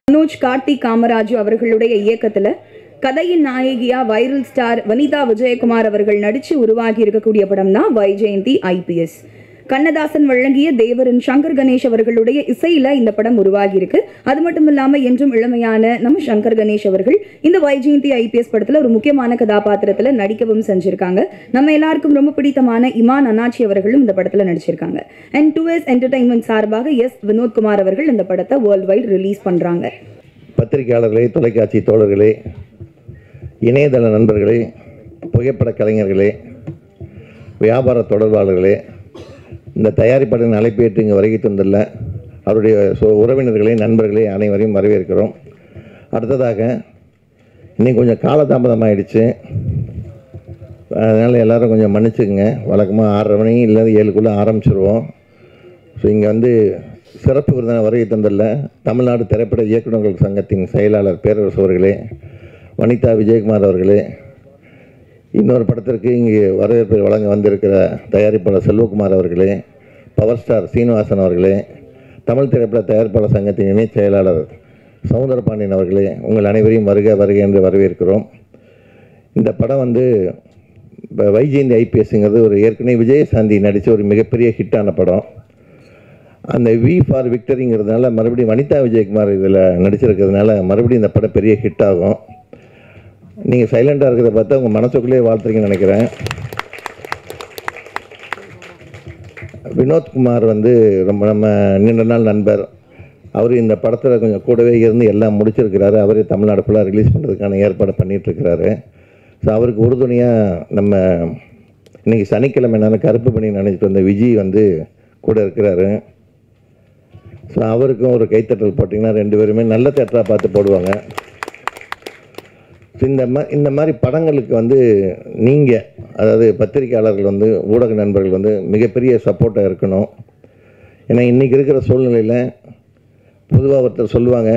மனோஜ் கார்த்தி காமராஜு அவர்களுடைய இயக்கத்துல கதையின் நாயகியா வைரல் ஸ்டார் வனிதா விஜயகுமார் அவர்கள் நடிச்சு உருவாகி இருக்கக்கூடிய படம் தான் வைஜெயந்தி IPS. கண்ணதாசன் வழங்கிய தேவரன் சங்கர் கணேஷ் அவர்களுடைய இசையில இந்த படம் உருவாகி இருக்கு. அது மட்டும் இல்லாம என்றும் இளமையான நம்ம சங்கர் கணேஷ் அவர்கள் இந்த வைஜெயந்தி IPS படத்துல ஒரு முக்கியமான கதாபாத்திரத்துல நடிக்கவும் செஞ்சிருக்காங்க. நம்ம எல்லாருக்கும் ரொம்ப பிடித்தமான இமான் அனாச்சி அவர்களும் இந்த படத்துல நடிச்சிருக்காங்க. அண்ட் 2S என்டர்டைன்மெண்ட் சார்பாக வினோத்குமார் அவர்கள் இந்த படத்தை வேர்ல்ட் வைட் ரிலீஸ் பண்றாங்க. பத்திரிகையாளர்களே, தொலைக்காட்சி தோழர்களே, இணையதள நண்பர்களே, புகைப்பட கலைஞர்களே, வியாபார தொடர்பாளர்களே, இந்த தயாரிப்பாளரின் அழைப்பேற்று இங்கே வருகை தந்துள்ள அவருடைய உறவினர்களே, நண்பர்களே அனைவரையும் வரவேற்கிறோம். அடுத்ததாக இன்னைக்கு கொஞ்சம் காலதாமதமாகிடுச்சு, அதனால் எல்லோரும் கொஞ்சம் மன்னிச்சுக்குங்க. வழக்கமாக 6:30 மணி இல்லை 7க்குள்ளே ஆரம்பிச்சிருவோம். ஸோ இங்கே சிறப்பு விருதான வருகை தந்துள்ள தமிழ்நாடு திரைப்பட இயக்குநர்கள் சங்கத்தின் செயலாளர் பேரரசு அவர்களே, வனிதா விஜயகுமார் அவர்களே, இன்னொரு படத்திற்கு இங்கே வரவேற்பை வழங்க வந்திருக்கிற தயாரிப்பாளர் செல்வகுமார் அவர்களே, பவர் ஸ்டார் சீனிவாசன் அவர்களே, தமிழ் திரைப்பட தயாரிப்பாளர் சங்கத்தின் இணைச் செயலாளர் சவுந்தரபாண்டியன் அவர்களே, உங்கள் அனைவரையும் வருக வருக என்று வரவேற்கிறோம். இந்த படம் வைஜெயந்தி IPSங்கிறது ஒரு ஏற்கனவே விஜயசாந்தி நடித்த ஒரு மிகப்பெரிய ஹிட்டான படம். அந்த V ஃபார் விக்டரிங்கிறதுனால மறுபடியும் வனிதா விஜயகுமார் இதில் நடிச்சிருக்கிறதுனால மறுபடியும் இந்த படம் பெரிய ஹிட் ஆகும். நீங்கள் சைலண்டாக இருக்கிறத பார்த்தா உங்கள் மனசுக்குள்ளேயே வாழ்த்துறீங்கன்னு நினைக்கிறேன். வினோத்குமார் ரொம்ப நம்ம நீண்ட நாள் நண்பர். அவர் இந்த படத்தில் கொஞ்சம் கூடவே இருந்து எல்லாம் முடிச்சிருக்கிறாரு. அவரே தமிழ்நாடு ஃபுல்லாக ரிலீஸ் பண்ணுறதுக்கான ஏற்பாடு பண்ணிகிட்ருக்கிறாரு. ஸோ அவருக்கு உறுதுணையாக நம்ம இன்றைக்கி சனிக்கிழமை என்னென்ன கருப்பு பண்ணி நினச்சிட்டு வந்த விஜய் கூட இருக்கிறாரு. ஸோ அவருக்கும் ஒரு கைத்தட்டல் போட்டிங்கன்னா 2 பேருமே நல்ல தேட்டராக பார்த்து போடுவாங்க. இந்த மாதிரி படங்களுக்கு நீங்கள், அதாவது பத்திரிகையாளர்கள் ஊடக நண்பர்கள் மிகப்பெரிய சப்போர்ட்டாக இருக்கணும். ஏன்னா இன்றைக்கி இருக்கிற சூழ்நிலையில் பொதுவாக ஒருத்தர் சொல்லுவாங்க,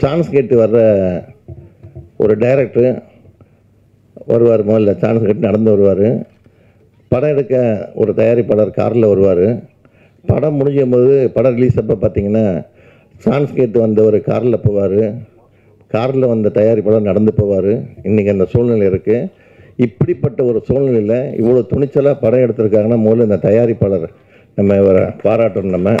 சான்ஸ் கேட்டு வர்ற ஒரு டைரக்டர் வருவார், முதல்ல சான்ஸ் கேட்டு நடந்து வருவார். படம் எடுக்க ஒரு தயாரிப்பாளர் காரில் வருவார். படம் முடிஞ்சும்போது படம் ரிலீஸ் அப்போ பார்த்தீங்கன்னா சான்ஸ் கேட்டு வந்த ஒரு காரில் போவார், காரில் வந்த தயாரிப்பாளர் நடந்து போவார். இன்றைக்கி அந்த சூழ்நிலை இருக்குது. இப்படிப்பட்ட ஒரு சூழ்நிலையில் இவ்வளோ துணிச்சலாக படம் எடுத்திருக்காங்கன்னா முதல்ல இந்த தயாரிப்பாளர் நம்ம பாராட்டணும் நம்ம.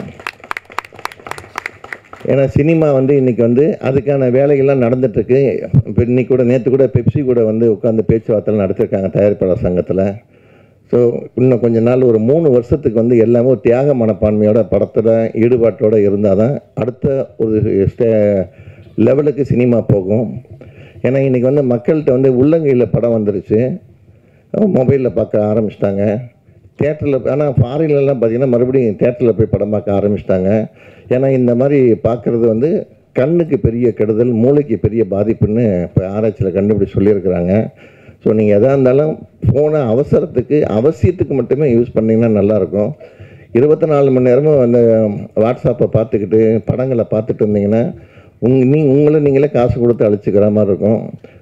ஏன்னா சினிமா இன்றைக்கி அதுக்கான வேலைகள்லாம் நடந்துகிட்ருக்கு. இப்போ இன்றைக்கி கூட நேற்று கூட பெப்சி கூட உட்காந்து பேச்சுவார்த்தைலாம் நடத்திருக்காங்க தயாரிப்பாளர் சங்கத்தில். ஸோ இன்னும் கொஞ்ச நாள் ஒரு 3 வருஷத்துக்கு எல்லாமே ஒரு தியாக மனப்பான்மையோட படத்தில் ஈடுபாட்டோடு இருந்தால் தான் அடுத்த ஒரு லெவலுக்கு சினிமா போகும். ஏன்னா இன்றைக்கி மக்கள்கிட்ட உள்ளங்கையில் படம் வந்துருச்சு, மொபைலில் பார்க்க ஆரம்பிச்சிட்டாங்க. தேட்டரில், ஆனால் ஃபாரின்லலாம் பார்த்திங்கன்னா மறுபடியும் தேட்டரில் போய் படம் பார்க்க ஆரம்பிச்சிட்டாங்க. ஏன்னா இந்த மாதிரி பார்க்குறது கண்ணுக்கு பெரிய கெடுதல், மூளைக்கு பெரிய பாதிப்புன்னு இப்போ ஆராய்ச்சியில் கண்டுபிடிச்சி சொல்லியிருக்கிறாங்க. ஸோ நீங்கள் எதாக இருந்தாலும் ஃபோனை அவசியத்துக்கு மட்டுமே யூஸ் பண்ணிங்கன்னா நல்லாயிருக்கும். 24 மணி நேரமும் வாட்ஸ்அப்பை பார்த்துக்கிட்டு படங்களை பார்த்துட்டு இருந்தீங்கன்னா உங்களை நீங்களே காசு கொடுத்து அழிச்சிக்கிற மாதிரி இருக்கும்.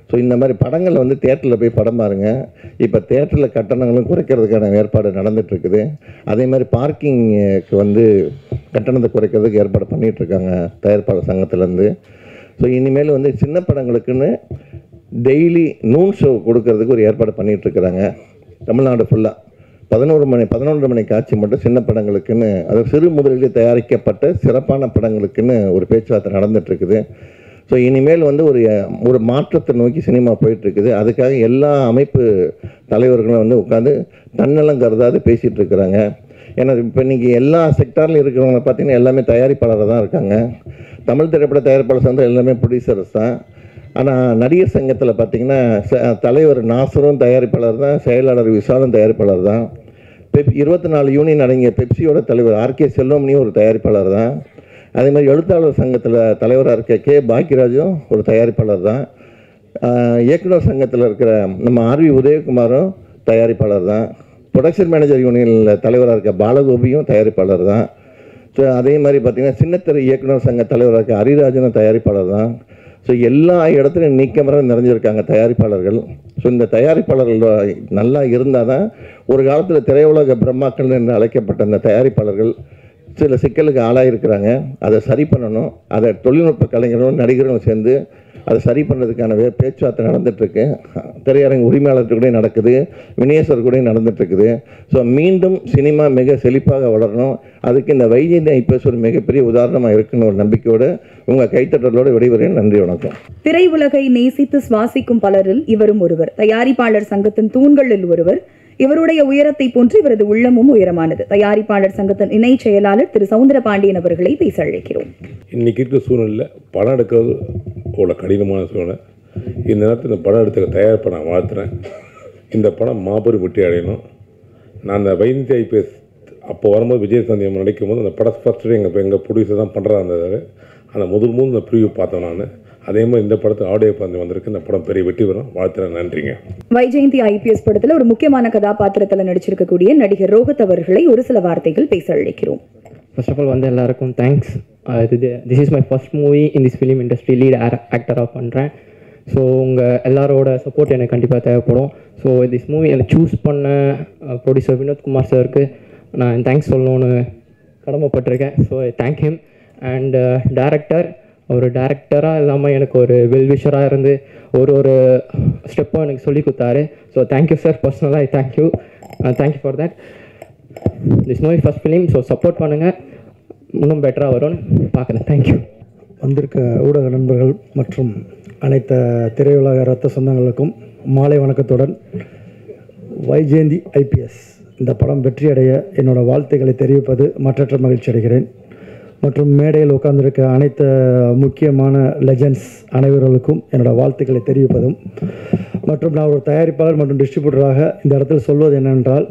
ஸோ இந்த மாதிரி படங்கள் தேட்டரில் போய் படம் பாருங்கள். இப்போ தேட்டரில் கட்டணங்களும் குறைக்கிறதுக்கான ஏற்பாடு நடந்துகிட்ருக்குது. அதே மாதிரி பார்க்கிங்க்கு கட்டணத்தை குறைக்கிறதுக்கு ஏற்பாடு பண்ணிகிட்ருக்காங்க தயாரிப்பாளர் சங்கத்திலேருந்து. ஸோ இனிமேல் சின்ன படங்களுக்குன்னு டெய்லி நூன் ஷோ கொடுக்கறதுக்கு ஒரு ஏற்பாடு பண்ணிகிட்ருக்குறாங்க தமிழ்நாடு ஃபுல்லாக. 11 மணி காட்சி மட்டும் சின்ன படங்களுக்குன்னு, அது சிறு முதலில் தயாரிக்கப்பட்ட சிறப்பான படங்களுக்குன்னு ஒரு பேச்சுவார்த்தை நடந்துகிட்ருக்குது. ஸோ இனிமேல் ஒரு மாற்றத்தை நோக்கி சினிமா போயிட்டுருக்குது. அதுக்காக எல்லா அமைப்பு தலைவர்களும் உட்காந்து தன்னலம் கருதாது பேசிகிட்டு இருக்கிறாங்க. ஏன்னா இப்போ இன்றைக்கி எல்லா செக்டார்லையும் இருக்கிறவங்க பார்த்திங்கன்னா எல்லாமே தயாரிப்பாளராக தான் இருக்காங்க. தமிழ் திரைப்பட தயாரிப்பாளர் சங்கம் எல்லாமே ப்ரொடியூசர்ஸ் தான். ஆனால் நடிகர் சங்கத்தில் பார்த்திங்கன்னா தலைவர் நாசரும் தயாரிப்பாளர் தான், செயலாளர் விசாலும் தயாரிப்பாளர் தான். 24 யூனியன் அடங்கிய பெப்சியோட தலைவர் RK செல்வமணியும் ஒரு தயாரிப்பாளர் தான். அதே மாதிரி எழுத்தாளர் சங்கத்தில் தலைவராக இருக்க K பாக்கியராஜும் ஒரு தயாரிப்பாளர் தான். இயக்குனர் சங்கத்தில் இருக்கிற நம்ம RV உதயகுமாரும் தயாரிப்பாளர் தான். ப்ரொடக்ஷன் மேனேஜர் யூனியனில் தலைவராக இருக்க பாலகோபியும் தயாரிப்பாளர் தான். ஸோ அதே மாதிரி பார்த்திங்கன்னா சின்னத்திரை இயக்குனர் சங்க தலைவராக இருக்க ஹரிராஜனும் தயாரிப்பாளர் தான். ஸோ எல்லா இடத்துலையும் நீக்கமர நிறைஞ்சிருக்காங்க தயாரிப்பாளர்கள். ஸோ இந்த தயாரிப்பாளர்கள் நல்லா இருந்தால் தான் ஒரு காலத்தில் திரையுலக பிரம்மாக்கள் என்று அழைக்கப்பட்ட அந்த தயாரிப்பாளர்கள் சில சிக்கலுக்கு ஆளாயிருக்கிறாங்க. அதை சரி பண்ணணும். அதை தொழில்நுட்ப கலைஞர்களும் நடிகர்களும் சேர்ந்து அதை சரி பண்ணுறதுக்கான பேச்சுவார்த்தை நடந்துகிட்ருக்கு. திரையரங்கு உரிமையாளர்கள் கூட நடக்குது, வினேஸ்வர் கூட நடந்துகிட்ருக்குது. ஸோ மீண்டும் சினிமா மிக செழிப்பாக வளரணும். அதுக்கு இந்த வைஜெயந்தி ஐபிஎஸ் ஒரு மிகப்பெரிய உதாரணமாக இருக்குன்னு ஒரு நம்பிக்கையோடு உங்கள் கைத்தட்டலோடு விடைபெறுகிறேன். நன்றி, வணக்கம். திரையுலகை நேசித்து சுவாசிக்கும் பலரில் இவரும் ஒருவர். தயாரிப்பாளர் சங்கத்தின் தூண்களில் ஒருவர். இவருடைய உயரத்தை போன்று இவரது உள்ளமும் உயரமானது. தயாரிப்பாளர் சங்கத்தின் இணை செயலாளர் திரு சவுந்தரபாண்டியன் அவர்களை பேச அழைக்கிறோம். இன்னைக்கு இருக்கிற சூழ்நிலை படம் எடுக்கிறது அவ்வளோ கடினமான சூழ்நிலை. இந்த நேரத்தில் இந்த படம் எடுத்துக்க தயாரிப்பை நான் வாழ்த்துறேன். இந்த படம் மாபெரும் வெற்றி அடையணும். நான் அந்த வைஜெயந்தி ஐபிஎஸ் அப்போ வரும்போது விஜயசாந்தி அம்மா நடிக்கும் போது அந்த படம் ஃபஸ்ட்டு எங்கள் ப்ரொடியூசர் தான் பண்ணுறதா இருந்தது. அந்த முதல் இந்த ப்ரிவியூ பார்த்தேன் நான். அதே மாதிரி இந்த படத்தை ஆடியோ பார்த்து வந்திருக்கு. இந்த படம் பெரிய வெற்றி வரும். வாழ்த்துறேன். நன்றிங்க. வைஜெயந்தி ஐபிஎஸ் படத்தில் ஒரு முக்கியமான கதாபாத்திரத்தில் நடிச்சிருக்கக்கூடிய நடிகர் ரோஹித் அவர்களை ஒரு சில வார்த்தைகள் பேச அழைக்கிறோம். ஃபர்ஸ்ட் ஆஃப் ஆல் வந்து எல்லாருக்கும் thanks. This is my first movie in this film industry. Lead ஆக்டராக பண்ணுறேன். ஸோ உங்கள் எல்லாரோட சப்போர்ட் எனக்கு கண்டிப்பாக தேவைப்படும். ஸோ திஸ் மூவி எனக்கு சூஸ் பண்ண ப்ரொடியூசர் வினோத்குமார் சாருக்கு நான் தேங்க்ஸ் சொல்லணும்னு கடமைப்பட்டிருக்கேன். So thank him. And director, ஒரு டேரக்டராக இல்லாமல் எனக்கு ஒரு வெல்விஷராக இருந்து ஒரு ஸ்டெப்பும் எனக்கு சொல்லி கொடுத்தாரு. So thank you sir. பர்சனலாக thank you for that. This movie first film. So support பண்ணுங்கள், இன்னும் பெட்டராக வரும்னு பார்க்குறேன். தேங்க்யூ. வந்திருக்க ஊடக நண்பர்கள் மற்றும் அனைத்து திரையுலக ரத்த சொந்தங்களுக்கும் மாலை வணக்கத்துடன் வைஜெயந்தி ஐபிஎஸ் இந்த படம் வெற்றியடைய என்னோடய வாழ்த்துக்களை தெரிவிப்பது மற்றற்ற மகிழ்ச்சி அடைகிறேன். மற்றும் மேடையில் உட்கார்ந்திருக்க அனைத்து முக்கியமான லெஜண்ட்ஸ் அனைவர்களுக்கும் என்னோடய வாழ்த்துக்களை தெரிவிப்பதும் மற்றும் நான் ஒரு தயாரிப்பாளர் மற்றும் டிஸ்ட்ரிபியூட்டராக இந்த இடத்தில் சொல்வது என்னவென்றால்,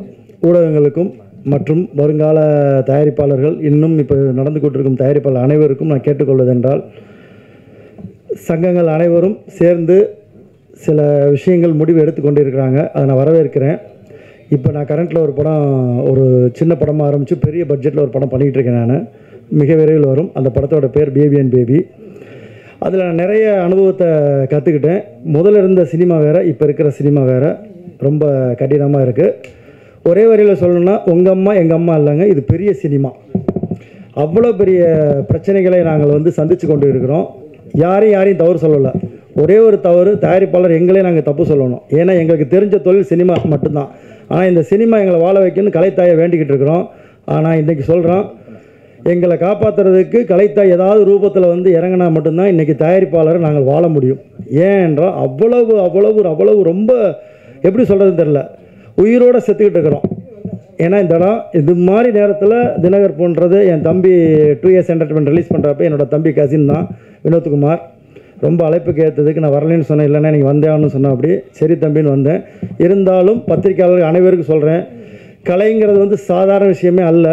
ஊடகங்களுக்கும் மற்றும் வருங்கால தயாரிப்பாளர்கள் இன்னும் இப்போ நடந்து கொண்டிருக்கும் தயாரிப்பாளர் அனைவருக்கும் நான் கேட்டுக்கொள்வதென்றால், சங்கங்கள் அனைவரும் சேர்ந்து சில விஷயங்கள் முடிவு எடுத்துக்கொண்டு இருக்கிறாங்க. அதை நான் வரவேற்கிறேன். இப்போ நான் கரண்ட்டில் ஒரு சின்ன படமாக ஆரம்பித்து பெரிய பட்ஜெட்டில் ஒரு படம் பண்ணிகிட்டு இருக்கேன். நான் மிக விரைவில் வரும். அந்த படத்தோட பேர் பேபி அண்ட் பேபி. அதில் நான் நிறைய அனுபவத்தை கற்றுக்கிட்டேன். முதல்ல இருந்த சினிமா வேறு, இப்போ இருக்கிற சினிமா வேறு. ரொம்ப கடினமாக இருக்குது. ஒரே வரியில் சொல்லணும்னா, உங்கள் அம்மா எங்கள் அம்மா இல்லைங்க, இது பெரிய சினிமா. அவ்வளோ பெரிய பிரச்சனைகளை நாங்கள் சந்தித்து கொண்டு இருக்கிறோம். யாரையும் தவறு சொல்லலை. ஒரே ஒரு தவறு, தயாரிப்பாளர் எங்களே நாங்கள் தப்பு சொல்லணும். ஏன்னா எங்களுக்கு தெரிஞ்ச தொழில் சினிமா மட்டும்தான். ஆனால் இந்த சினிமா எங்களை வாழ வைக்கணும்னு கலைத்தாயை வேண்டிக்கிட்டு இருக்கிறோம். ஆனால் இன்றைக்கி சொல்கிறோம், எங்களை காப்பாற்றுறதுக்கு கலைத்தாய் ஏதாவது ரூபத்தில் இறங்கினா மட்டும்தான் இன்றைக்கி தயாரிப்பாளரை நாங்கள் வாழ முடியும். ஏன் என்றால் அவ்வளவு ரொம்ப எப்படி சொல்கிறதுன்னு தெரில, உயிரோடு செத்துக்கிட்டு இருக்கிறோம். ஏன்னா இந்த இடம் இது மாதிரி நேரத்தில் தினகர் போன்றது என் தம்பி 2 years என்டர்டைன்மெண்ட் ரிலீஸ் பண்ணுறப்ப என்னோடய தம்பி கசின் தான் வினோத்குமார். ரொம்ப அழைப்புக்கு ஏற்றதுக்கு நான் வரலன்னு சொன்னேன். இல்லைன்னா நீங்கள் வந்தேன்னு சொன்னேன். அப்படி சரி தம்பின்னு வந்தேன். இருந்தாலும் பத்திரிகையாளர்கள் அனைவருக்கும் சொல்கிறேன், கலைங்கிறது சாதாரண விஷயமே அல்ல.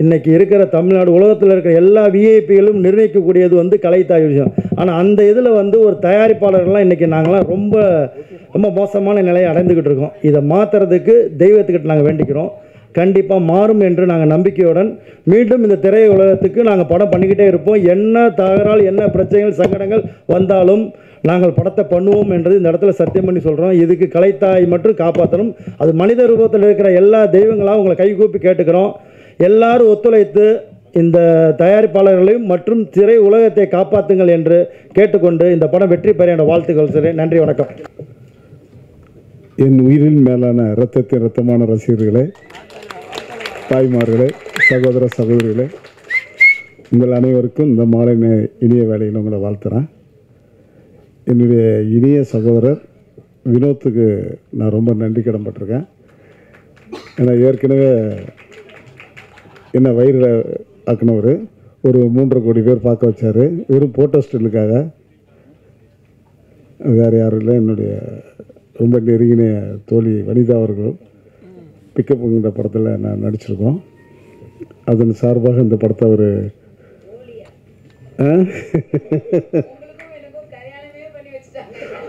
இன்றைக்கி இருக்கிற தமிழ்நாடு உலகத்தில் இருக்கிற எல்லா விஐபிகளும் நிர்ணயிக்கக்கூடியது கலைத்தாய் விஷயம். ஆனால் அந்த இதில் ஒரு தயாரிப்பாளர்கள்லாம் இன்றைக்கி நாங்களாம் ரொம்ப ரொம்ப மோசமான நிலையை அடைந்துக்கிட்டு இருக்கோம். இதை மாற்றுறதுக்கு தெய்வத்துக்கிட்ட நாங்கள் வேண்டிக்கிறோம். கண்டிப்பாக மாறும் என்று நாங்கள் நம்பிக்கையுடன் மீண்டும் இந்த திரை உலகத்துக்கு நாங்கள் படம் பண்ணிக்கிட்டே இருப்போம். என்ன தகராறு, என்ன பிரச்சனைகள், சங்கடங்கள் வந்தாலும் நாங்கள் படத்தை பண்ணுவோம் என்றது இந்த இடத்துல சத்தியம் பண்ணி சொல்கிறோம். இதுக்கு கலைத்தாய் மட்டும் காப்பாற்றணும். அது மனித ரூபத்தில் இருக்கிற எல்லா தெய்வங்களாக உங்களை கைகூப்பி கேட்டுக்கிறோம். எல்லாரும் ஒத்துழைத்து இந்த தயாரிப்பாளர்களையும் மற்றும் திரை உலகத்தை காப்பாற்றுங்கள் என்று கேட்டுக்கொண்டு இந்த படம் வெற்றி பெற என்ற வாழ்த்துக்கள் சொல்கிறேன். நன்றி, வணக்கம். என் உயிரின் மேலான இரத்தமான ரசிகர்களே, தாய்மார்களே, சகோதர சகோதரிகளே, உங்கள் அனைவருக்கும் இந்த மாலை இனிய வேலையில் உங்களை வாழ்த்துறேன். என்னுடைய இனிய சகோதரர் வினோத்துக்கு நான் ரொம்ப நன்றி கடன்பட்டிருக்கேன். ஏன்னா ஏற்கனவே என்ன வயிறு ஆக்கினவர் ஒரு 3.5 கோடி பேர் பார்க்க வச்சார். வெறும் போட்டோ ஸ்டில்லுக்காக. வேறு யாரும் இல்லை, என்னுடைய ரொம்ப நெருங்கின தோழி வனிதா அவர்கள் பிக்கப்புங்கிற படத்தில் நான் நடிச்சிருக்கோம். அதன் சார்பாக இந்த படத்தை அவர்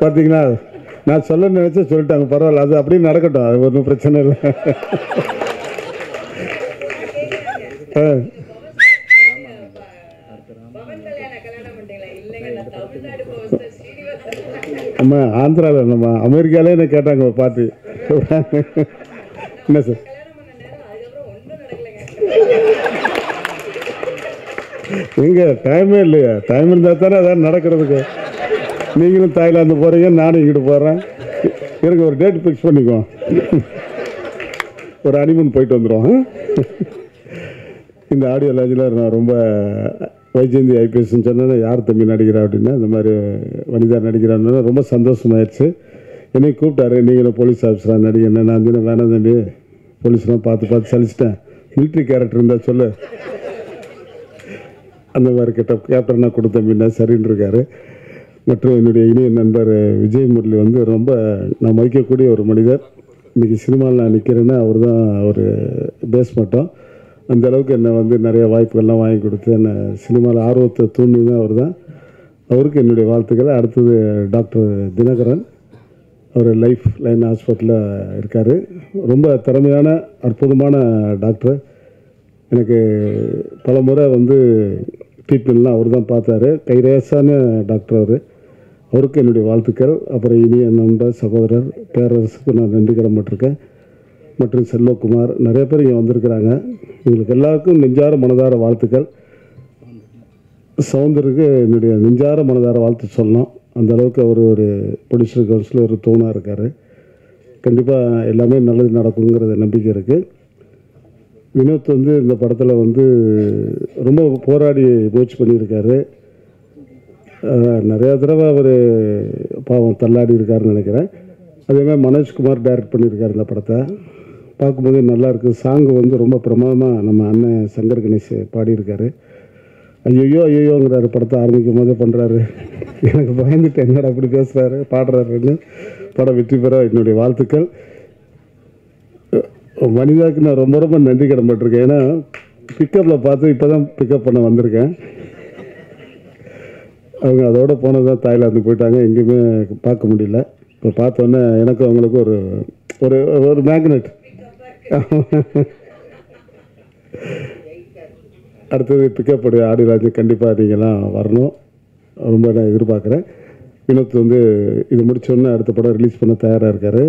பார்த்தீங்களா, நான் சொல்ல நினச்சா சொல்லிட்டாங்க. பரவாயில்ல, அது அப்படியே நடக்கட்டும், அது ஒன்றும் பிரச்சனை இல்லை. நம்ம ஆந்திராவில், நம்ம அமெரிக்காலே என்ன கேட்டாங்க ஒரு பாட்டு. என்ன சார், எங்கே டைமே இல்லையா? டைம் இருந்தால் தானே அதான் நடக்கிறதுக்கு. நீங்களும் தாய்லாந்து போகிறீங்க, நானும் இங்கிட்டு போகிறேன். எனக்கு ஒரு டேட் ஃபிக்ஸ் பண்ணிக்குவோம், ஒரு ஹனிமூன் போயிட்டு வந்துடுவோம். இந்த ஆடியோ லாஞ்சில் நான் ரொம்ப வைஜெயந்தி ஐபிஎஸ்ன்னு சொன்னேன்னா யார் தம்பி நடிக்கிறா அப்படின்னா இந்த மாதிரி வனிதா நடிக்கிறான்னு ரொம்ப சந்தோஷமாயிடுச்சு. என்னை கூப்பிட்டாரு, நீங்களும் போலீஸ் ஆஃபீஸராக நடிகண்ணே. நான் தினம் வேணாம் தம்பி, போலீஸ்லாம் பார்த்து சலிச்சிட்டேன், மிலிட்ரி கேரக்டர் இருந்தால் சொல்லு, அந்த மாதிரி கேப்டனாக கொடுத்தம்பின்னா சரின்னு இருக்காரு. மற்றும் என்னுடைய இனிய நண்பர் விஜய் முரளி வந்து ரொம்ப நான் மதிக்கக்கூடிய ஒரு மனிதர். இன்றைக்கி சினிமாவில் நான் நிற்கிறேன்னா அவர் தான் ஒரு பேஸ் மட்டும். அந்த அளவுக்கு என்னை வந்து நிறைய வாய்ப்புகள்லாம் வாங்கி கொடுத்து என்னை சினிமாவில் ஆர்வத்தை தூண்டினது அவர் தான். அவருக்கு என்னுடைய வாழ்த்துக்கள். அடுத்தது டாக்டர் தினகரன், அவர் லைஃப் லைன் ஹாஸ்பிட்டலில் இருக்கார். ரொம்ப திறமையான அற்புதமான டாக்டர். எனக்கு பல முறை வந்து ட்ரீட்மெண்ட்லாம் அவர் தான் பார்த்தாரு. கைரேசான டாக்டர் அவருக்கு என்னுடைய வாழ்த்துக்கள். அப்புறம் இனிய நண்பர் சகோதரர் பேரரசுக்கு நான் நன்றி கடன்பட்டிருக்கேன். மற்றும் செல்வகுமார், நிறைய பேர் இங்கே வந்திருக்கிறாங்க. இவங்களுக்கு எல்லாருக்கும் நெஞ்சார மனதார வாழ்த்துக்கள். சவுந்தருக்கு என்னுடைய நெஞ்சார மனதார வாழ்த்து சொல்லலாம். அந்த அளவுக்கு அவர் ஒரு ப்ரொடியூசர் கவுன்சில் ஒரு தூணாக இருக்கார். கண்டிப்பாக எல்லாமே நல்லது நடக்குங்கிறத நம்பிக்கை இருக்குது. வினோத் வந்து இந்த படத்தில் வந்து ரொம்ப போராடி முயற்சி பண்ணியிருக்காரு. நிறையா தடவை அவர் பாவம் தள்ளாடி இருக்காருன்னு நினைக்கிறேன். அதேமாதிரி மனோஜ்குமார் டைரக்ட் பண்ணியிருக்காரு இந்த படத்தை. பார்க்கும்போது நல்லாயிருக்கு. சாங்கு வந்து ரொம்ப பிரமாதமாக நம்ம அண்ணன் சங்கர் கணேஷ் பாடியிருக்காரு. ஐயோங்கிறாரு படத்தை ஆரம்பிக்கும் போதே பண்ணுறாரு. எனக்கு பயந்துட்டு என்னடா அப்படி பேசுகிறாரு பாடுறாருன்னு. படம் வெற்றி பெற என்னுடைய வாழ்த்துக்கள். வனிதாவுக்கு நான் ரொம்ப ரொம்ப நன்றி கடன்பட்டிருக்கேன். ஏன்னா பிக்கப்பில் பார்த்து இப்போ தான் பிக்கப் பண்ண வந்திருக்கேன். அவங்க அதோடு போனது தான் தாய்லாந்து போயிட்டாங்க, எங்கேயுமே பார்க்க முடியல. இப்போ பார்த்தோன்னே எனக்கும் அவங்களுக்கும் ஒரு ஒரு ஒரு மேக்னெட். அடுத்தது பிக்கப் ஆடியோ கண்டிப்பாக நீங்கள்லாம் வரணும், ரொம்ப நான் எதிர்பார்க்குறேன். வினோத் வந்து இது முடித்தோடனே அடுத்த படம் ரிலீஸ் பண்ண தயாராக இருக்கார்.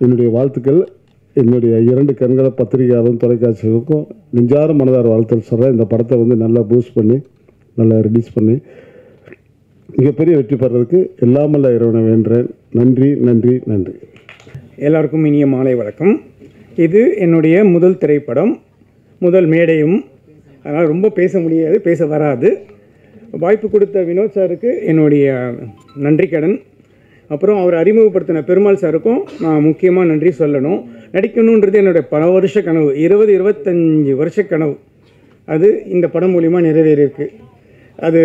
என்னுடைய வாழ்த்துக்கள். என்னுடைய 2 கண்களை பத்திரிகையாளரும் தொலைக்காட்சிகளுக்கும் நெஞ்சார மனதார வாழ்த்துக்கள் சொல்கிறேன். இந்த படத்தை வந்து நல்லா பூஸ்ட் பண்ணி நல்லா ரிலீஸ் பண்ணி மிகப்பெரிய வெற்றி பெறதுக்கு எல்லாமல்ல இறைவனை வேண்டுறேன். நன்றி நன்றி நன்றி. எல்லாருக்கும் இனிய மாலை வணக்கம். இது என்னுடைய முதல் திரைப்படம், முதல் மேடையும். அதனால் ரொம்ப பேச முடியாது, பேச வராது. வாய்ப்பு கொடுத்த வினோத் சாருக்கு என்னுடைய நன்றி கடன். அப்புறம் அவர் அறிமுகப்படுத்தின பெருமாள் சாருக்கும் நான் முக்கியமாக நன்றி சொல்லணும். நடிக்கணுன்றது என்னுடைய பல வருஷ கனவு, 20-25 வருஷ கனவு. அது இந்த படம் மூலிமா நிறைவேறியிருக்கு. அது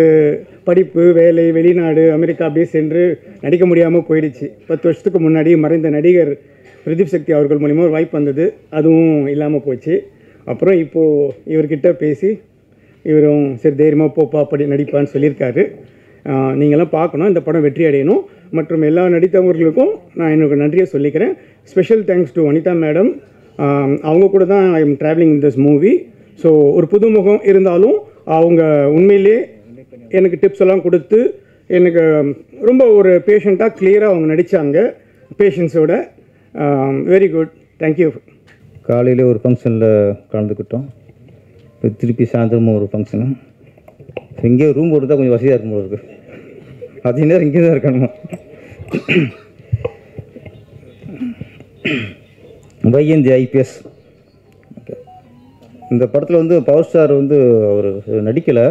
படிப்பு, வேலை, வெளிநாடு, அமெரிக்கா அப்படியே சென்று நடிக்க முடியாமல் போயிடுச்சு. 10 வருஷத்துக்கு முன்னாடி மறைந்த நடிகர் பிரதீப் சக்தி அவர்கள் மூலிமா ஒரு வாய்ப்பு வந்தது, அதுவும் இல்லாமல் போச்சு. அப்புறம் இப்போது இவர்கிட்ட பேசி இவரும் சரி தைரியமாக போப்பா அப்படி நடிப்பான்னு சொல்லியிருக்காரு. நீங்களாம் பார்க்கணும், இந்த படம் வெற்றி அடையணும். மற்றும் எல்லா நடித்தவர்களுக்கும் நான் எனக்கு நன்றியை சொல்லிக்கிறேன். Special thanks to Vanitha madam. அவங்க கூட தான் I am travelling in this movie. So ஒரு புதுமுகம் இருந்தாலும் அவங்க உண்மையிலே எனக்கு டிப்ஸ் எல்லாம் கொடுத்து எனக்கு ரொம்ப ஒரு பேஷண்ட்டாக கிளியராக அவங்க நடித்தாங்க, பேஷன்ஸோட. Very good, thank you. காலையில் ஒரு ஃபங்க்ஷனில் கலந்துக்கிட்டோம், திருப்பி சாயந்தரமும் ஒரு ஃபங்க்ஷனு. இங்கேயே ரூம் போட்டு தான் கொஞ்சம் வசதியாக இருக்கும் போல இருக்குது. அதிக நேரம் இங்கே தான் இருக்கணுமா. வைஜெயந்தி ஐபிஎஸ் இந்த படத்தில் வந்து பவர் ஸ்டார் வந்து அவர் நடிக்கலை.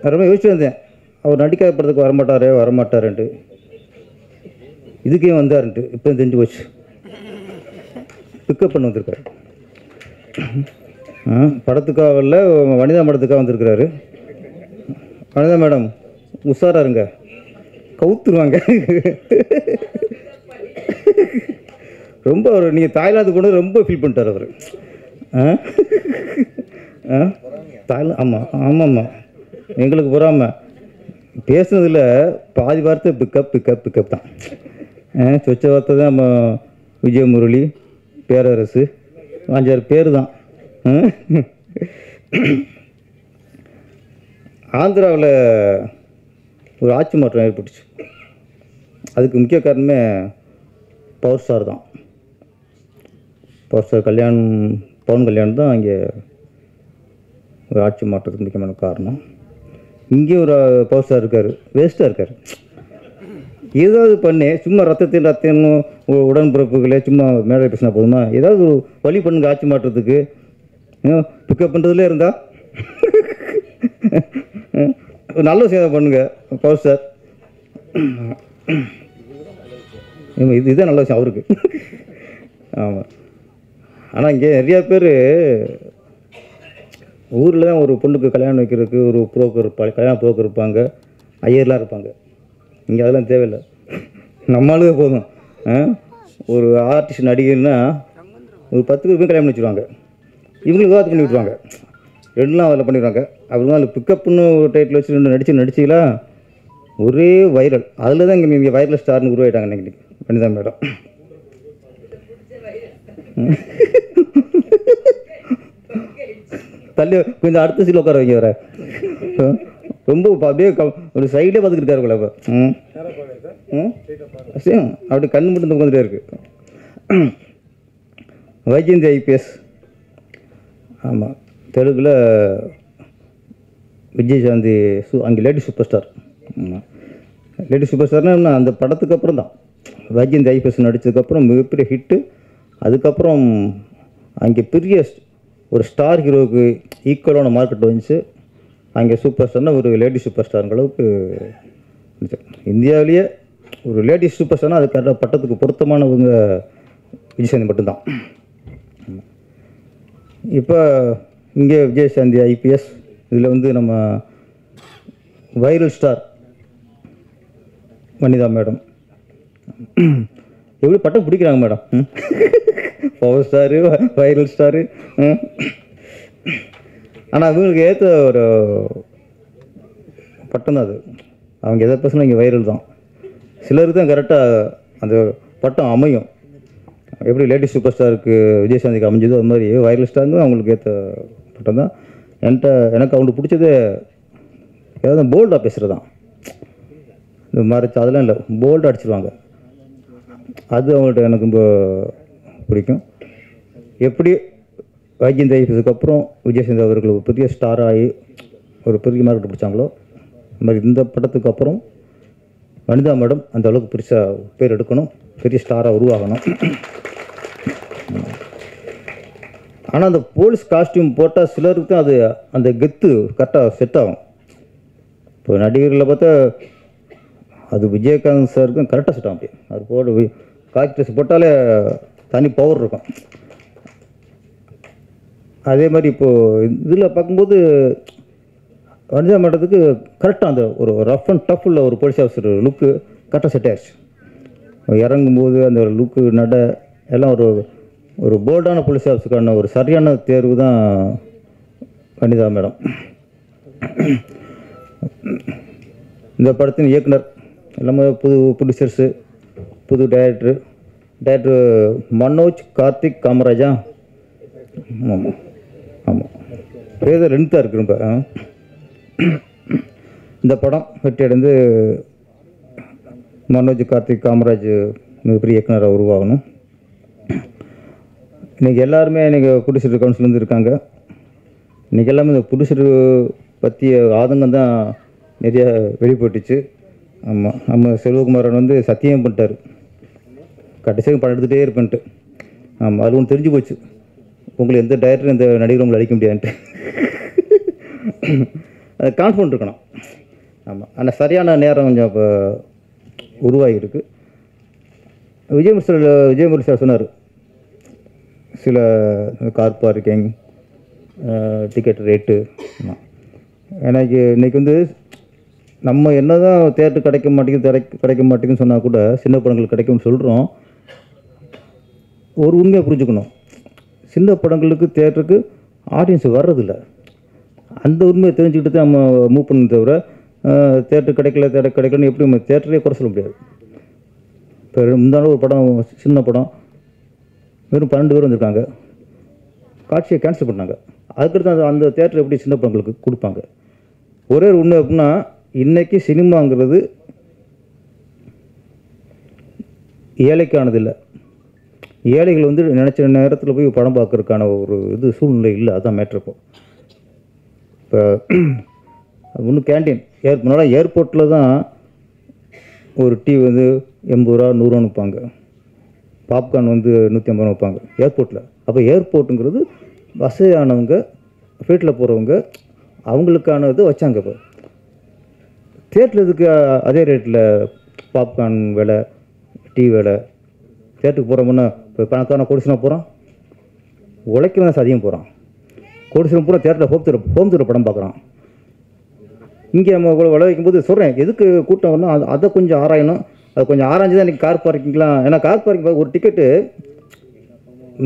நான் ரொம்ப யோசிச்சு வந்தேன், அவர் நடிக்காத படத்துக்கு வரமாட்டாருன்ட்டு. இதுக்கே வந்தாருன்ட்டு இப்போ தெரிஞ்சு போச்சு. பிக்கப் பண்ண வந்திருக்காரு. படத்துக்காக இல்லை, வனிதா படத்துக்காக வந்திருக்கிறாரு. வனிதா மேடம் உஷாராக இருங்க, கவுத்துருவாங்க. ரொம்ப அவர் நீங்கள் தாய்லாந்து கொண்டு ரொம்ப ஃபீல் பண்ணிட்டார் அவர். தாய்லாந்து ஆமாம்மா எங்களுக்கு பொறாமல் பேசுனதில் பாதி வார்த்தை பிக்கப் தான். சொச்ச வார்த்தை தான். நம்ம விஜய் முரளி, பேரரசு, 5-6 பேர் தான். ஆந்திராவில் ஒரு ஆட்சி மாற்றம் ஏற்பட்டுச்சு. அதுக்கு முக்கிய காரணமே பவர் ஸ்டார் தான். பவர் ஸ்டார் பவன் கல்யாணம் தான் அங்கே ஒரு ஆட்சி மாற்றத்துக்கு முக்கியமான காரணம். இங்கேயும் ஒரு பவர் ஸ்டார் இருக்கார், வேஸ்ட்டாக இருக்கார். ஏதாவது பண்ணி சும்மா ரத்தத்தின் உடன்பிறப்புகளே சும்மா மேலே பேசினா போதுமா? ஏதாவது ஒரு வழி பண்ணுங்க ஆட்சி மாற்றத்துக்கு. பிக்கப் பண்ணுறதுலே இருந்தால் நல்ல சேவை பண்ணுங்க பவர் ஸ்டார். இதுதான் நல்ல விஷயம் அவருக்கு. ஆமாம். ஆனால் இங்கே நிறையா பேர் ஊரில் தான் ஒரு பொண்ணுக்கு கல்யாணம் வைக்கிறதுக்கு ஒரு புரோக்கர் இருப்பாங்க, கல்யாண புரோக்கர் இருப்பாங்க, ஐயர்லாம் இருப்பாங்க. இங்கே அதெல்லாம் தேவையில்லை, நம்மளுக்கு போதும். ஒரு ஆர்டிஸ்ட் நடிகர்னா ஒரு 10 பேர் கல்யாணம் பண்ணி வச்சுருவாங்க, இவங்களுக்கு வாத்து பண்ணி விட்டுருவாங்க, ரெண்டுலாம் அதில் பண்ணிடுவாங்க. அப்புறம் அதில் பிக்கப்னு ஒரு டைட்டில் வச்சு ரெண்டு நடிச்சிங்களா ஒரே வைரல். அதில் தான் இங்கே வைரல் ஸ்டார்னு உருவாயிட்டாங்க இன்றைக்கி வனிதா மேடம். தள்ளி கொஞ்சம் அடுத்த சீல் உட்கார வைங்க. வர ரொம்ப அப்படியே ஒரு சைடே பார்த்துக்கிட்டு இருக்காரு போல. இப்போ அப்படி கண்ணு மட்டும் உட்காந்துட்டே இருக்கு. வைஜெயந்தி ஐபிஎஸ். ஆமாம், தெலுங்கில் விஜயசாந்தி அங்கே லேடி சூப்பர் ஸ்டார். ஆமாம், லேடி சூப்பர் ஸ்டார்னா அந்த படத்துக்கு அப்புறம் தான் வைஜெயந்தி ஐபிஎஸ் நடித்ததுக்கப்புறம் மிகப்பெரிய ஹிட்டு. அதுக்கப்புறம் அங்கே பெரிய ஒரு ஸ்டார் ஹீரோவுக்கு ஈக்குவலான மார்க்கெட் வந்துச்சு. அங்கே சூப்பர் ஸ்டார்னால் ஒரு லேடி சூப்பர் ஸ்டாருங்கிற அளவுக்கு இந்தியாவிலேயே ஒரு லேடி சூப்பர் ஸ்டார்னால் அது கரெக்டாக பட்டத்துக்கு பொருத்தமானவங்க விஜயசாந்தி மட்டும்தான். இப்போ இங்கே விஜயசாந்தி ஐபிஎஸ், இதில் வந்து நம்ம வைரல் ஸ்டார் வனிதா மேடம். எப்படி பட்டம் பிடிக்கிறாங்க madam? Power star, viral star. ஆனால் அவங்களுக்கு ஏற்ற ஒரு பட்டம் தான் அது. அவங்க எதை பேசினா இங்கே வைரல் தான். சிலருக்கு தான் கரெக்டாக அந்த பட்டம் அமையும். எப்படி லேடி சூப்பர் ஸ்டாருக்கு விஜயசாந்திக்கு அமைஞ்சதோ அது மாதிரி வைரல் ஸ்டாருங்க அவங்களுக்கு ஏற்ற பட்டம் தான். எனக்கு அவங்களுக்கு பிடிச்சது ஏதாவது போல்டாக பேசுகிறது தான். இந்த மறைச்சு அதெல்லாம் இல்லை, போல்டாக அடிச்சிருவாங்க. அது அவங்கள்ட்ட எனக்கு ரொம்ப பிடிக்கும். எப்படி வைஜெயந்தி ஐபிஎஸ்க்கு அப்புறம் விஜயசாந்தி அவர்கள் ஒரு பெரிய ஸ்டார் ஆகி ஒரு பெரிய மார்க்கெட் பிடிச்சாங்களோ அது மாதிரி இந்த படத்துக்கு அப்புறம் வனிதா மேடம் அந்த அளவுக்கு பெருசாக பேர் எடுக்கணும், பெரிய ஸ்டாராக உருவாகணும். ஆனால் அந்த போலீஸ் காஸ்டியூம் போட்டால் சிலருக்கு தான் அது அந்த கெத்து கரெக்டாக செட் ஆகும். இப்போ நடிகர்களில் பார்த்தா அது விஜயகாந்த் சாருக்கும் கரெக்டாக செட் ஆகும். அது போட்டு காக்கி ட்ரெஸ் போட்டாலே தனி பவர் இருக்கும். அதே மாதிரி இப்போது இதில் பார்க்கும்போது வனிதா மேடத்துக்கு கரெக்டாக அந்த ஒரு ரஃப் அண்ட் டஃப் உள்ள ஒரு போலீஸ் ஆஃபீஸர் லுக்கு கரெக்டாக செட் ஆகிடுச்சு. இறங்கும்போது அந்த லுக்கு நட எல்லாம் ஒரு போல்டான போலீஸ் ஆஃபீஸருக்கான ஒரு சரியான தேர்வு தான் வனிதா மேடம். இந்த படத்தின் இயக்குனர் எல்லாமே புது ப்ரொடியூசர்ஸு, புது டைரக்டர் மனோஜ் கார்த்திக் காமராஜா. ஆமாம் ஆமாம், பேர் லென்த்தாக இருக்கு ரொம்ப. இந்த படம் வெற்றி அடைந்து மனோஜ் கார்த்திக் காமராஜ் மிகப்பெரிய இயக்குனராக உருவாகணும். இன்றைக்கி எல்லாருமே இன்றைக்கி ப்ரொடியூசர் கவுன்சிலேருந்து இருக்காங்க. இன்றைக்கி எல்லாமே இந்த ப்ரொடியூசர் பற்றிய ஆதங்கம் தான் நிறையா வெளிப்பட்டுச்சு. ஆமாம், நம்ம செல்வகுமாரன் வந்து சத்தியம் பண்ணிட்டார், கடைசியாக படம் எடுத்துகிட்டே இருப்பேன்ட்டு. ஆமாம், அது ஒன்று தெரிஞ்சு போச்சு, உங்களுக்கு எந்த டைரக்டர் எந்த நடிகரும் உங்களை அடிக்க முடியாதுன்ட்டு. அது கான்ஃபிடன்ட் இருக்கணும். ஆமாம், ஆனால் சரியான நேரம் கொஞ்சம் இப்போ உருவாகிருக்கு. விஜயமுருகன் சார் சொன்னார், சில கார் பார்க்கிங், டிக்கெட் ரேட்டு. எனக்கு இன்றைக்கி வந்து நம்ம என்ன தான் தேட்டர் கிடைக்க மாட்டேங்குதுன்னு சொன்னால் கூட சின்ன படங்கள் கிடைக்கும்னு சொல்கிறோம். ஒரு உண்மையை புரிஞ்சுக்கணும், சின்ன படங்களுக்கு தேட்டருக்கு ஆடியன்ஸ் வர்றதில்லை. அந்த உண்மையை தெரிஞ்சுக்கிட்டு தான் நம்ம மூவ் பண்ண தவிர தேட்டர் கிடைக்கலன்னு எப்படி நம்ம தேட்டரே குறை சொல்ல முடியாது. இப்போ முந்தான ஒரு படம், சின்ன படம், வெறும் 12 பேர் வந்திருக்காங்க, காட்சியை கேன்சல் பண்ணாங்க. அதுக்கடுத்து அந்த தேட்டர் எப்படி சின்ன படங்களுக்கு கொடுப்பாங்க? ஒரே உண்மை அப்படின்னா, இன்றைக்கி சினிமாங்கிறது ஏழைக்கானது இல்லை. ஏழைகள் வந்து நினச்ச நேரத்தில் போய் படம் பார்க்கறதுக்கான ஒரு சூழ்நிலை இல்லை. அதுதான் மேட்ரு. இப்போ இப்போ ஒன்றும் கேண்டீன் முன்னாடி ஏர்போர்ட்டில் தான் ஒரு டீ வந்து 80 ரூபா 100 ரூபான்னு விற்பாங்க. பாப்கார்ன் வந்து 150 ரூபா வைப்பாங்க ஏர்போர்ட்டில். அப்போ ஏர்போர்ட்டுங்கிறது வசதியானவங்க ஃப்ளைட்டில் போகிறவங்க அவங்களுக்கானது வச்சாங்க. இப்போ தேட்டரில் இதுக்கு அதே ரேட்டில் பாப்கார்ன் விலை, டீ விலை. தேட்டருக்கு போகிறோம்னா இப்போ பணக்காரன கோடிசனாக போகிறான், உழைக்கிறவன் அதிகம் போகிறான். கோடிசனம் பூரா தேட்டரில் ஹோம் தேட்டர் படம் பார்க்குறான். இங்கே நம்ம விளைவிக்கும் போது சொல்கிறேன், எதுக்கு கூட்டம் வரணும் அதை கொஞ்சம் ஆராயணும். அது கொஞ்சம் ஆராய்ச்சி தான் இன்றைக்கி கார் பார்க்கிங்லாம். ஏன்னா கார் பார்க்கிங் ஒரு டிக்கெட்டு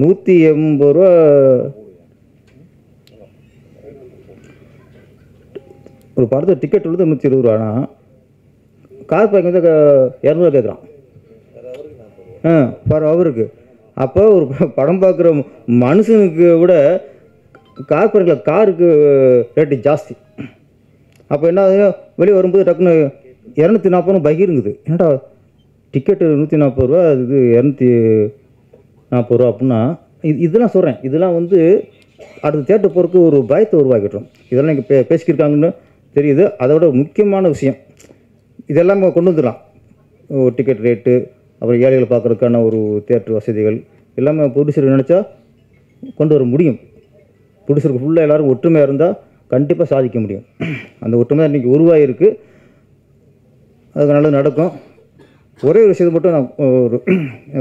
180 ரூபா. ஒரு படத்துக்கு டிக்கெட் உள்ளது 120 ரூபானா கார் பார்க்கிங் வந்து 200 கேட்குறான் பர் ஹவருக்கு. அப்போ ஒரு படம் பார்க்குற மனுஷனுக்கு விட கார் பார்க்கிங்கில் காருக்கு ரேட்டு ஜாஸ்தி. அப்போ என்ன வெளியே வரும்போது டக்குன்னு 240 ரூபா பகிருங்குது. என்னடா டிக்கெட்டு 140 ரூபா, இது 240 ரூபா அப்படின்னா இதெல்லாம் சொல்கிறேன். இதெல்லாம் வந்து அடுத்த தேட்டர் போகிறதுக்கு ஒரு பயத்தை உருவாக்கிட்டோம். இதெல்லாம் இங்கே பேசிக்கிருக்காங்கன்னு தெரியுது. அதோட முக்கியமான விஷயம் இதெல்லாம் கொண்டு வந்துடலாம். ஒரு டிக்கெட் ரேட்டு, அப்புறம் ஏழைகளை பார்க்குறதுக்கான ஒரு தேட்டர் வசதிகள் எல்லாமே ப்ரொடியூசர் நினச்சா கொண்டு வர முடியும். ப்ரொடியூசருக்கு ஃபுல்லாக எல்லோரும் ஒற்றுமையாக இருந்தால் கண்டிப்பாக சாதிக்க முடியும். அந்த ஒற்றுமை இன்றைக்கி உருவாகிருக்கு. அதுக்கு நல்லது நடக்கும். ஒரே ஒரு விஷயத்தை மட்டும் நான் ஒரு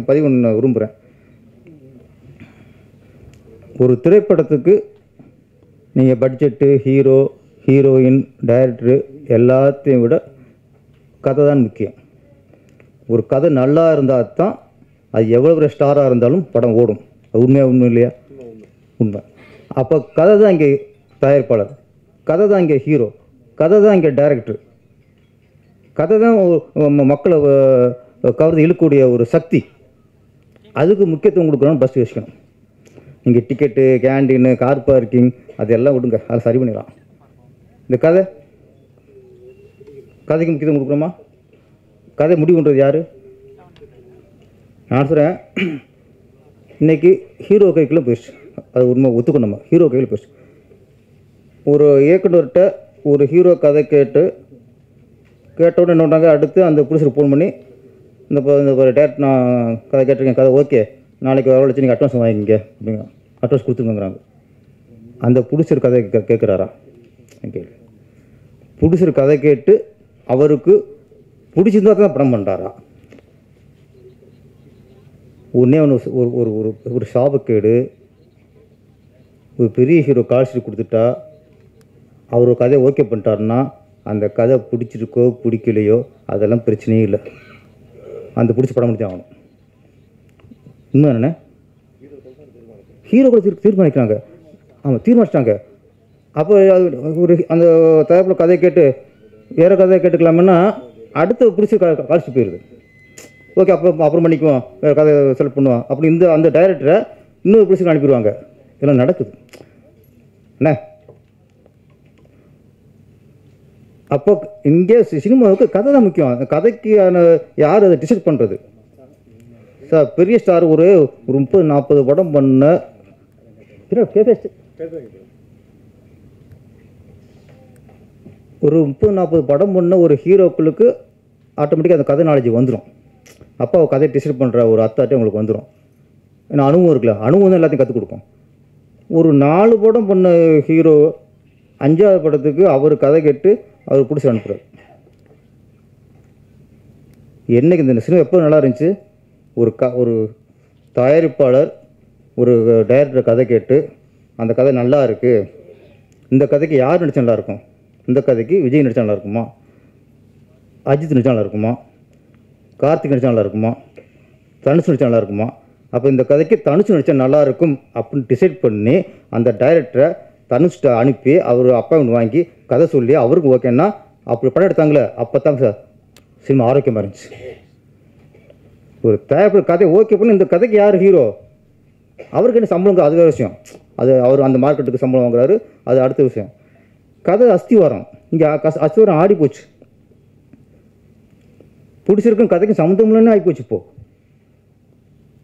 பதிவு நான் விரும்புகிறேன். ஒரு திரைப்படத்துக்கு நீங்கள் பட்ஜெட்டு, ஹீரோ, ஹீரோயின், டைரக்டரு எல்லாத்தையும் விட கதை தான் முக்கியம். ஒரு கதை நல்லா இருந்தால் தான் அது எவ்வளோ பெரிய ஸ்டாராக இருந்தாலும் படம் ஓடும். அது உண்மை இல்லையா? உண்மை. அப்போ கதை தான் இங்கே தயாரிப்பாளர், கதை தான் இங்கே ஹீரோ, கதை தான் இங்கே டைரக்டர், கதை தான் மக்களை கவர்ந்து இழுக்கக்கூடிய ஒரு சக்தி. அதுக்கு முக்கியத்துவம் கொடுக்கணும்னு ஃபஸ்ட்டு யோசிக்கணும். நீங்கள் டிக்கெட்டு, கேண்டீனு, கார் பார்க்கிங் அதெல்லாம் விடுங்க, அதை சரி பண்ணிடலாம். இந்த கதைக்கு முக்கியத்துவம் கொடுக்குறோமா? கதை முடிவுன்றது யார்? நான் சொல்கிறேன், இன்றைக்கி ஹீரோ கைக்குள்ளே போயிடுச்சு. அது உண்மை ஒத்துக்கணும். நம்ம ஹீரோ கையில் போயிடுச்சு. ஒரு இயக்குனர்கிட்ட ஒரு ஹீரோ கதை கேட்டோன்னு என்ன பண்ணுறாங்க, அடுத்து அந்த ப்ரொடியூசருக்கு ஃபோன் பண்ணி இந்த டேரக்ட் நான் கதை கேட்டிருக்கேன், கதை ஓகே, நாளைக்கு வரவழைச்சு நீங்கள் அட்வான்ஸ் வாங்கிங்க அப்படிங்க, அட்வான்ஸ் கொடுத்துருங்கிறாங்க. அந்த ப்ரொடியூசர் கதை கேட்குறாரா? கேள்வி. ப்ரொடியூசர் கதை கேட்டு அவருக்கு பிடிச்சிருந்தா தான் படம் பண்ணுறாரா? ஒன்றே ஒன்று, ஒரு சாபக்கேடு, ஒரு பெரிய ஹீரோ கால்ஷீட் கொடுத்துட்டா அவர் ஒரு கதையை ஓகே பண்ணிட்டாருன்னா அந்த கதை பிடிச்சிருக்கோ பிடிக்கலையோ அதெல்லாம் பிரச்சனையே இல்லை. அந்த பிடிச்சி படம் முடிச்சு ஆகணும். இன்னும் என்னென்ன ஹீரோ கூட தீர்மானிக்கிறாங்க. ஆமாம், தீர்மானிச்சிட்டாங்க. அப்போ ஒரு அந்த தயாரிப்பில் கதையை கேட்டு வேறு கதையை கேட்டுக்கலாமுன்னா அடுத்த பிடிச்சி கால்ஷீட் போயிடுது. ஓகே, அப்புறம் பண்ணிக்குவோம், வேறு கதை செலக்ட் பண்ணுவோம் அப்படி அந்த டைரக்டரை இன்னொரு பிடிச்சி அனுப்பிடுவாங்க. இதெல்லாம் நடக்குது என்ன? அப்போ இங்கே சினிமாவுக்கு கதை தான் முக்கியம். அந்த கதைக்கான யார் அதை டிசைட் பண்ணுறது? சார், பெரிய ஸ்டார் ஒரு 30-40 படம் பண்ண ஒரு 30-40 படம் பண்ண ஒரு ஹீரோக்களுக்கு ஆட்டோமேட்டிக்காக அந்த கதை நாலேஜ் வந்துடும். அப்போ கதையை டிசைட் பண்ணுற ஒரு அத்தாட்டே உங்களுக்கு வந்துடும். ஏன்னா அனுபவம் இருக்குல்ல, அனுபவம் தான் எல்லாத்தையும் கற்றுக் கொடுக்கும். ஒரு 4 படம் பண்ண ஹீரோ 5ஆவது படத்துக்கு அவர் கதை கேட்டு அவர் பிடிச்சி அனுப்புகிறார். என்றைக்கு இந்த சினிமா எப்போ நல்லா இருந்துச்சு? ஒரு தயாரிப்பாளர் ஒரு டைரக்டர் கதை கேட்டு அந்த கதை நல்லா இருக்குது, இந்த கதைக்கு யார் நடித்தா நல்லாயிருக்கும், இந்த கதைக்கு விஜய் நடித்தா நல்லா இருக்குமா, அஜித் நடித்தா நல்லா இருக்குமா, கார்த்திக் நடித்தா நல்லா இருக்குமா, தனுஷ் நடித்தா நல்லா இருக்குமா, அப்போ இந்த கதைக்கு தனுஷ் நடித்தா நல்லாயிருக்கும் அப்படின்னு டிசைட் பண்ணி அந்த டைரக்டரை தனுஷ்ட அனுப்பி அவர் அப்பாயின்மெண்ட் வாங்கி கதை சொல்லி அவருக்கு ஓகேன்னா அப்படி படம் எடுத்தாங்களே, அப்போ தாங்க சார் சினிமா ஆரோக்கியமாக இருந்துச்சு. ஒரு தயாரிப்பு கதை ஓகே பண்ணி இந்த கதைக்கு யார் ஹீரோ, அவருக்கு என்ன சம்பளம், அது வேறு விஷயம். அது அவர் அந்த மார்க்கெட்டுக்கு சம்பளம் வாங்குறாரு, அது அடுத்த விஷயம். கதை அஸ்திவாரம், இங்கே அஸ்திவாரம் ஆடி போச்சு. பிடிச்சிருக்கும் கதைக்கும் சம்மந்தம் இல்லைன்னு ஆகி போச்சு. இப்போது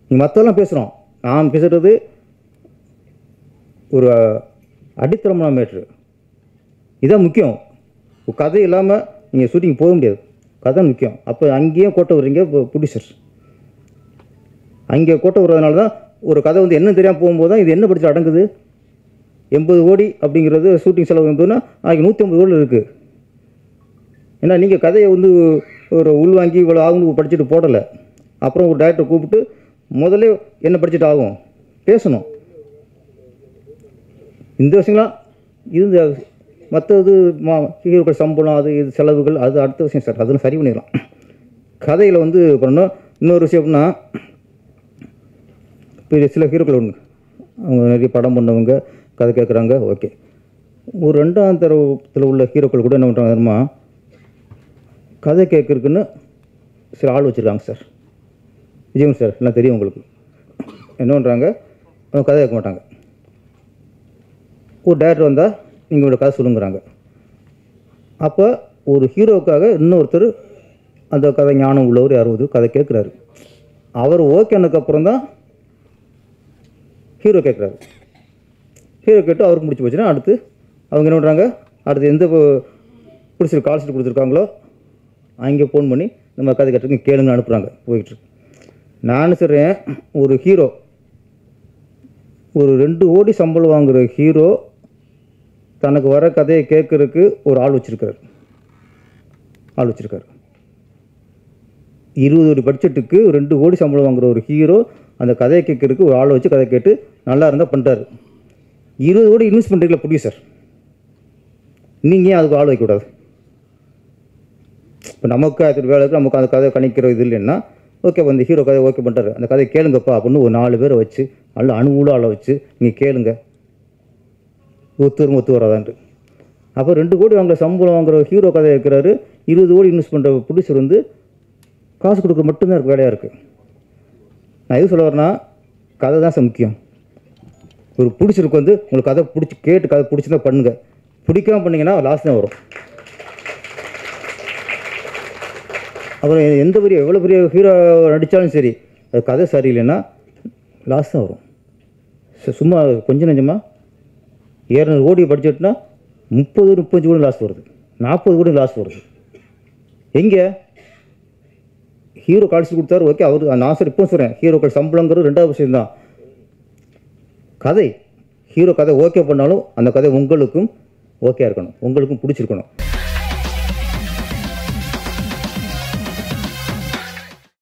நீங்கள் மற்றெல்லாம் பேசுகிறோம், நான் பேசுகிறது ஒரு அடித்தளமான மேட்ரு. இதான் முக்கியம். கதை இல்லாமல் நீங்கள் ஷூட்டிங் போக முடியாது, கதை முக்கியம். அப்போ அங்கேயும் கோட்டை விடுறீங்க ப்ரொடியூசர். அங்கே கோட்டை விடுறதுனால தான் ஒரு கதை வந்து என்ன தெரியாமல் போகும்போது தான் இது என்ன படிச்சு அடங்குது. 80 கோடி அப்படிங்கிறது ஷூட்டிங் செலவு 80னா அதுக்கு 150 கோடி இருக்குது. ஏன்னா நீங்கள் கதையை வந்து ஒரு உள்வாங்கி இவ்வளோ ஆகும் படிச்சுட்டு போடலை. அப்புறம் ஒரு டைரக்டரை கூப்பிட்டு முதல்ல என்ன படிச்சுட்டு ஆகும் பேசணும். இந்த விஷயங்களாம் இது மற்றது ஹீரோக்கள் சம்பளம் அது இது செலவுகள் அது அடுத்த விஷயம் சார், அதெல்லாம் சரி பண்ணிடலாம். கதையில் வந்து பண்ணணும். இன்னொரு விஷயம் அப்படின்னா இப்போ சில ஹீரோக்கள் ஒன்று அவங்க நிறைய படம் பண்ணவங்க கதை கேட்குறாங்க, ஓகே. ஒரு 2ஆம் தரத்தில் உள்ள ஹீரோக்கள் கூட என்ன பண்ணுறாங்க தெரியுமா, கதை கேட்குறதுக்குன்னு சில ஆள் வச்சுருக்காங்க சார். விஜயன் சார் எல்லாம் தெரியும் உங்களுக்கு. என்ன பண்ணுறாங்க, அவங்க கதை கேட்க மாட்டாங்க. ஒரு டேரக்டர் வந்தால் நீங்கள் ஒரு கதை சொல்லுங்கிறாங்க. அப்போ ஒரு ஹீரோவுக்காக இன்னொருத்தர் அந்த கதை ஞானம் உள்ளவர் 60 கதை கேட்குறாரு. அவர் ஓகேனதுக்கப்புறம் தான் ஹீரோ கேட்குறாரு. ஹீரோ கேட்டு அவருக்கு முடிச்சு போச்சுன்னா அடுத்து அவங்க என்ன பண்ணுறாங்க, அடுத்து எந்த பிடிச்சிருக்கு கால் ஷீட் கொடுத்துருக்காங்களோ அங்கே ஃபோன் பண்ணி நம்ம கதை கேட்டுருக்கு கேளுங்க அனுப்புகிறாங்க போயிட்டுருக்கு. நான் சொல்கிறேன், ஒரு ஹீரோ ஒரு 2 கோடி சம்பளம் வாங்குகிற ஹீரோ தனக்கு வர கதையை கேட்குறதுக்கு ஒரு ஆள் வச்சுருக்காரு. 20 கோடி பட்ஜெட்டுக்கு 2 கோடி சம்பளம் வாங்குகிற ஒரு ஹீரோ அந்த கதையை கேட்குறதுக்கு ஒரு ஆளை வச்சு கதை கேட்டு நல்லா இருந்தால் பண்ணிட்டாரு. 20 கோடி இன்வெஸ்ட் பண்ணுறீங்களா ப்ரொடியூசர், நீங்கள் ஏன் அதுக்கு ஆள் வைக்கக்கூடாது? இப்போ நமக்கு அது வேலை இருக்குது, நமக்கு அந்த கதை கணிக்கிற இது இல்லைன்னா ஓகே, அந்த ஹீரோ கதை ஓகே பண்ணிட்டாரு, அந்த கதையை கேளுங்கப்பா அப்படின்னு ஒரு 4 பேரை வச்சு நல்ல அணுகுல ஆளை வச்சு நீங்கள் கேளுங்க, ஒத்து வராதான்ட்டு. அப்போ 2 கோடி வாங்குற சம்பளம் வாங்குற ஹீரோ கதை இருக்கிறாரு, 20 கோடி இன்வெஸ்ட் பண்ணுற ப்ரொடியூசர் வந்து காசு கொடுக்க மட்டும்தான் இருக்குது, வேலையாக இருக்குது. நான் எது சொல்ல வரேன்னா, கதை தான் சார் முக்கியம். ஒரு பிடிச்சிருக்கு வந்து உங்களுக்கு கதை பிடிச்சி கேட்டு கதை பிடிச்சிருந்தா பண்ணுங்கள், பிடிக்காமல் பண்ணிங்கன்னா லாஸ் தான் வரும். அப்புறம் எந்த பெரிய எவ்வளோ பெரிய ஹீரோ நடித்தாலும் சரி அது கதை சரியில்லைன்னா லாஸ் தான் வரும். சும்மா கொஞ்சம் நெஞ்சமாக 200 கோடி பட்ஜெட்னா 30-35 கோடி லாஸ் வருது, 40 கோடி லாஸ் வருது. எங்கே ஹீரோ கால்சி கொடுத்தாரு ஓகே, அவர் நான் சார் இப்போ சொல்கிறேன், ஹீரோக்கள் சம்பளங்கிறது 2வது விஷயம்தான். கதை ஹீரோ கதை ஓகே பண்ணாலும் அந்த கதை உங்களுக்கும் ஓகே இருக்கணும், உங்களுக்கும் பிடிச்சிருக்கணும்.